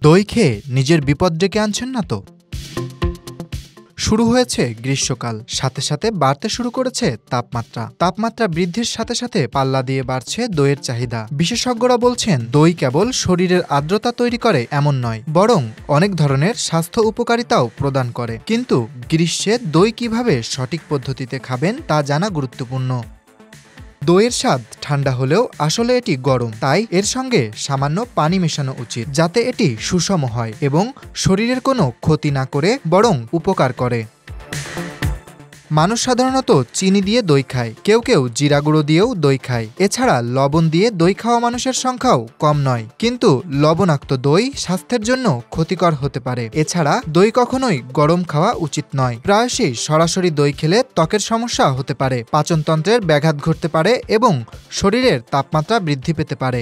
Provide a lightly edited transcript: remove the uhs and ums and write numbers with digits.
দই খেয়ে নিজের বিপদ ডেকে আনছেন না তো? শুরু হয়েছে গ্রীষ্মকাল, সাথে সাথে বাড়তে শুরু করেছে তাপমাত্রা বৃদ্ধির সাথে সাথে পাল্লা দিয়ে বাড়ছে দইয়ের চাহিদা। বিশেষজ্ঞরা বলছেন, দই কেবল শরীরের আর্দ্রতা তৈরি করে এমন নয়, বরং অনেক ধরনের স্বাস্থ্য উপকারিতাও প্রদান করে। কিন্তু গ্রীষ্মে দই কিভাবে সঠিক পদ্ধতিতে খাবেন তা জানা গুরুত্বপূর্ণ। দইয়ের স্বাদ ঠান্ডা হলেও আসলে এটি গরম, তাই এর সঙ্গে সামান্য পানি মেশানো উচিত, যাতে এটি সুষম হয় এবং শরীরের কোনো ক্ষতি না করে বরং উপকার করে। মানুষ সাধারণত চিনি দিয়ে দই খায়, কেউ কেউ জিরা গুঁড়ো দিয়েও দই খায়। এছাড়া লবণ দিয়ে দই খাওয়া মানুষের সংখ্যাও কম নয়। কিন্তু লবণাক্ত দই স্বাস্থ্যের জন্য ক্ষতিকর হতে পারে। এছাড়া দই কখনোই গরম খাওয়া উচিত নয়। প্রায়শই সরাসরি দই খেলে ত্বকের সমস্যা হতে পারে, পাচনতন্ত্রের ব্যাঘাত ঘটতে পারে এবং শরীরের তাপমাত্রা বৃদ্ধি পেতে পারে।